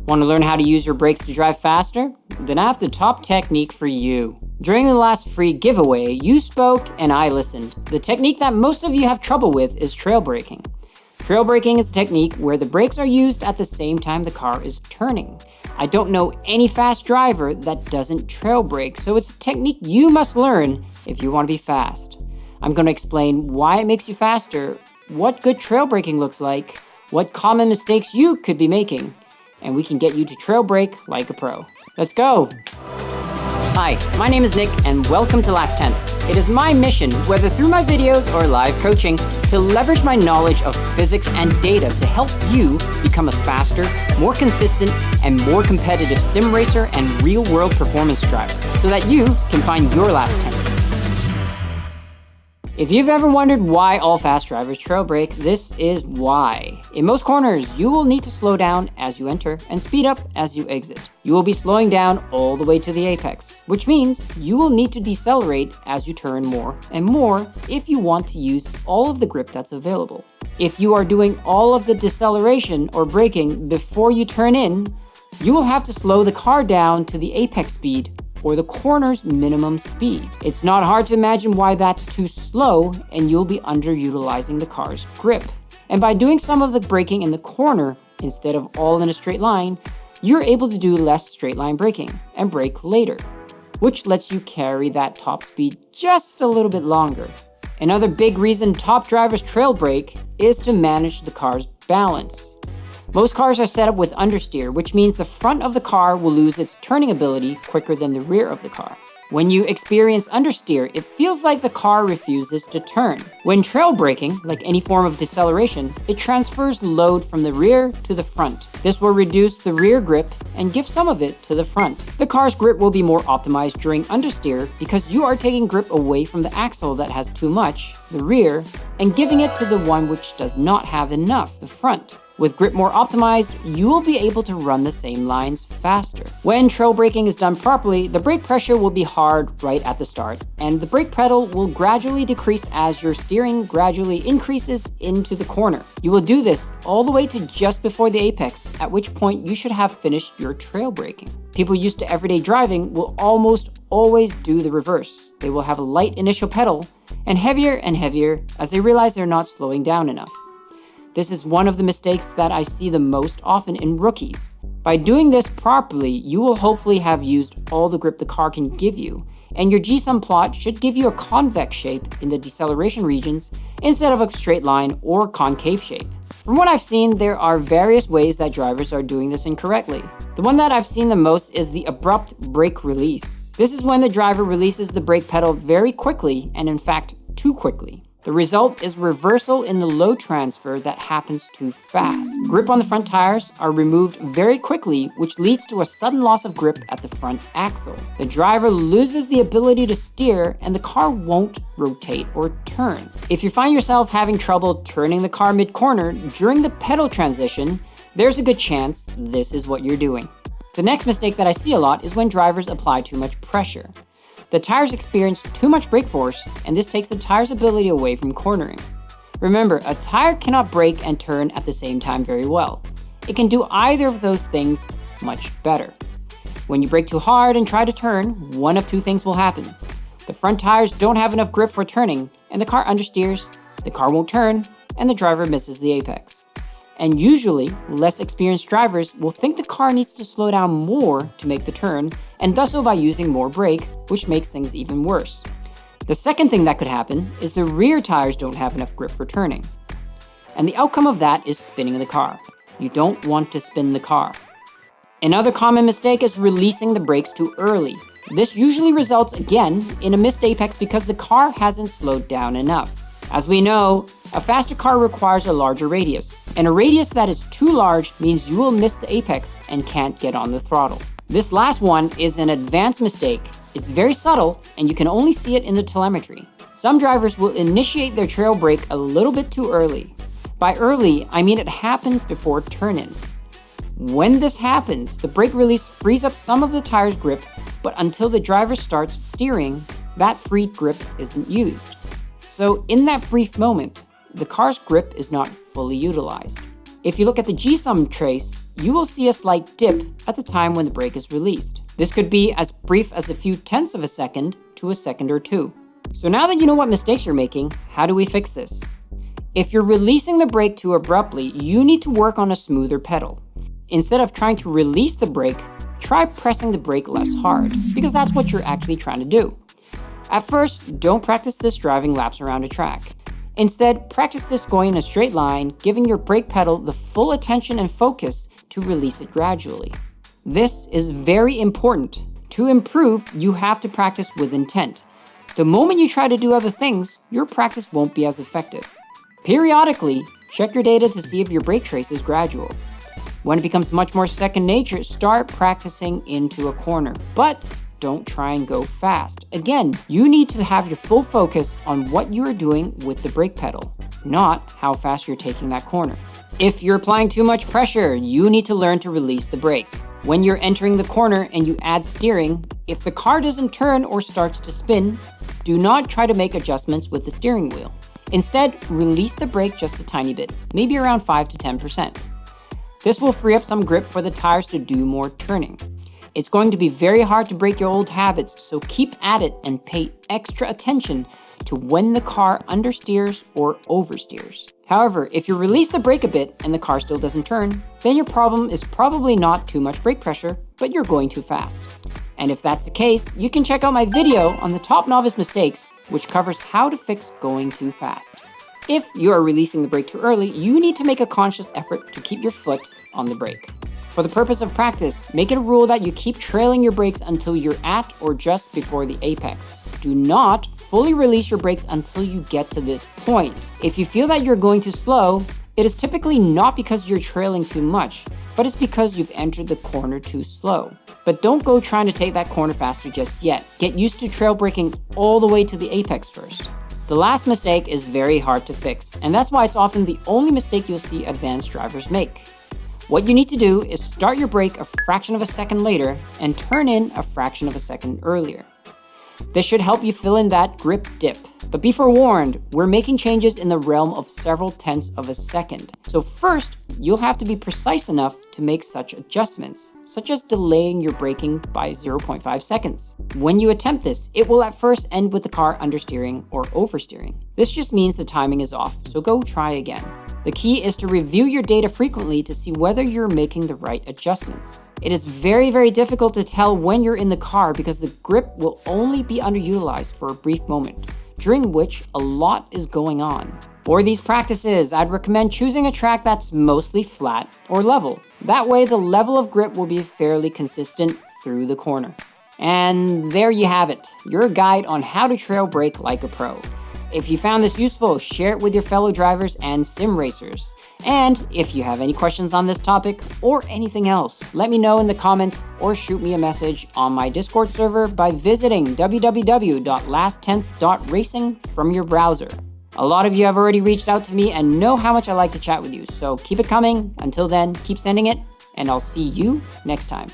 Want to learn how to use your brakes to drive faster? Then I have the top technique for you. During the last free giveaway, you spoke and I listened. The technique that most of you have trouble with is trail braking. Trail braking is a technique where the brakes are used at the same time the car is turning. I don't know any fast driver that doesn't trail brake, so it's a technique you must learn if you want to be fast. I'm going to explain why it makes you faster, what good trail braking looks like, what common mistakes you could be making, and we can get you to trail brake like a pro. Let's go! Hi, my name is Nick and welcome to Last 10th. It is my mission, whether through my videos or live coaching, to leverage my knowledge of physics and data to help you become a faster, more consistent, and more competitive sim racer and real-world performance driver so that you can find your last 10th. If you've ever wondered why all fast drivers trail brake, this is why. In most corners, you will need to slow down as you enter and speed up as you exit. You will be slowing down all the way to the apex, which means you will need to decelerate as you turn more and more if you want to use all of the grip that's available. If you are doing all of the deceleration or braking before you turn in, you will have to slow the car down to the apex speed or the corner's minimum speed. It's not hard to imagine why that's too slow and you'll be underutilizing the car's grip. And by doing some of the braking in the corner instead of all in a straight line, you're able to do less straight line braking and brake later, which lets you carry that top speed just a little bit longer. Another big reason top drivers trail brake is to manage the car's balance. Most cars are set up with understeer, which means the front of the car will lose its turning ability quicker than the rear of the car. When you experience understeer, it feels like the car refuses to turn. When trail braking, like any form of deceleration, it transfers load from the rear to the front. This will reduce the rear grip and give some of it to the front. The car's grip will be more optimized during understeer because you are taking grip away from the axle that has too much, the rear, and giving it to the one which does not have enough, the front. With grip more optimized, you will be able to run the same lines faster. When trail braking is done properly, the brake pressure will be hard right at the start, and the brake pedal will gradually decrease as your steering gradually increases into the corner. You will do this all the way to just before the apex, at which point you should have finished your trail braking. People used to everyday driving will almost always do the reverse. They will have a light initial pedal and heavier as they realize they're not slowing down enough. This is one of the mistakes that I see the most often in rookies. By doing this properly, you will hopefully have used all the grip the car can give you, and your G-sum plot should give you a convex shape in the deceleration regions instead of a straight line or concave shape. From what I've seen, there are various ways that drivers are doing this incorrectly. The one that I've seen the most is the abrupt brake release. This is when the driver releases the brake pedal very quickly, and in fact, too quickly. The result is reversal in the load transfer that happens too fast. Grip on the front tires are removed very quickly, which leads to a sudden loss of grip at the front axle. The driver loses the ability to steer and the car won't rotate or turn. If you find yourself having trouble turning the car mid-corner during the pedal transition, there's a good chance this is what you're doing. The next mistake that I see a lot is when drivers apply too much pressure. The tires experience too much brake force, and this takes the tire's ability away from cornering. Remember, a tire cannot brake and turn at the same time very well. It can do either of those things much better. When you brake too hard and try to turn, one of two things will happen. The front tires don't have enough grip for turning, and the car understeers, the car won't turn, and the driver misses the apex. And usually, less experienced drivers will think the car needs to slow down more to make the turn, and does so by using more brake, which makes things even worse. The second thing that could happen is the rear tires don't have enough grip for turning. And the outcome of that is spinning the car. You don't want to spin the car. Another common mistake is releasing the brakes too early. This usually results again in a missed apex because the car hasn't slowed down enough. As we know, a faster car requires a larger radius, and a radius that is too large means you will miss the apex and can't get on the throttle. This last one is an advanced mistake. It's very subtle, and you can only see it in the telemetry. Some drivers will initiate their trail brake a little bit too early. By early, I mean it happens before turn-in. When this happens, the brake release frees up some of the tire's grip, but until the driver starts steering, that freed grip isn't used. So in that brief moment, the car's grip is not fully utilized. If you look at the G-sum trace, you will see a slight dip at the time when the brake is released. This could be as brief as a few tenths of a second to a second or two. So now that you know what mistakes you're making, how do we fix this? If you're releasing the brake too abruptly, you need to work on a smoother pedal. Instead of trying to release the brake, try pressing the brake less hard, because that's what you're actually trying to do. At first, don't practice this driving laps around a track. Instead, practice this going in a straight line, giving your brake pedal the full attention and focus to release it gradually. This is very important. To improve, you have to practice with intent. The moment you try to do other things, your practice won't be as effective. Periodically, check your data to see if your brake trace is gradual. When it becomes much more second nature, start practicing into a corner, but don't try and go fast. Again, you need to have your full focus on what you are doing with the brake pedal, not how fast you're taking that corner. If you're applying too much pressure, you need to learn to release the brake. When you're entering the corner and you add steering, if the car doesn't turn or starts to spin, do not try to make adjustments with the steering wheel. Instead, release the brake just a tiny bit, maybe around 5 to 10%. This will free up some grip for the tires to do more turning. It's going to be very hard to break your old habits, so keep at it and pay extra attention to when the car understeers or oversteers. However, if you release the brake a bit and the car still doesn't turn, then your problem is probably not too much brake pressure, but you're going too fast. And if that's the case, you can check out my video on the top novice mistakes, which covers how to fix going too fast. If you are releasing the brake too early, you need to make a conscious effort to keep your foot on the brake. For the purpose of practice, make it a rule that you keep trailing your brakes until you're at or just before the apex. Do not fully release your brakes until you get to this point. If you feel that you're going too slow, it is typically not because you're trailing too much, but it's because you've entered the corner too slow. But don't go trying to take that corner faster just yet. Get used to trail braking all the way to the apex first. The last mistake is very hard to fix, and that's why it's often the only mistake you'll see advanced drivers make. What you need to do is start your brake a fraction of a second later and turn in a fraction of a second earlier. This should help you fill in that grip dip. But be forewarned, we're making changes in the realm of several tenths of a second. So first, you'll have to be precise enough to make such adjustments, such as delaying your braking by 0.5 seconds. When you attempt this, it will at first end with the car understeering or oversteering. This just means the timing is off, so go try again. The key is to review your data frequently to see whether you're making the right adjustments. It is very, very difficult to tell when you're in the car because the grip will only be underutilized for a brief moment, during which a lot is going on. For these practices, I'd recommend choosing a track that's mostly flat or level. That way, the level of grip will be fairly consistent through the corner. And there you have it, your guide on how to trail brake like a pro. If you found this useful, share it with your fellow drivers and sim racers. And if you have any questions on this topic or anything else, let me know in the comments or shoot me a message on my Discord server by visiting www.lasttenth.racing from your browser. A lot of you have already reached out to me and know how much I like to chat with you, so keep it coming. Until then, keep sending it, and I'll see you next time.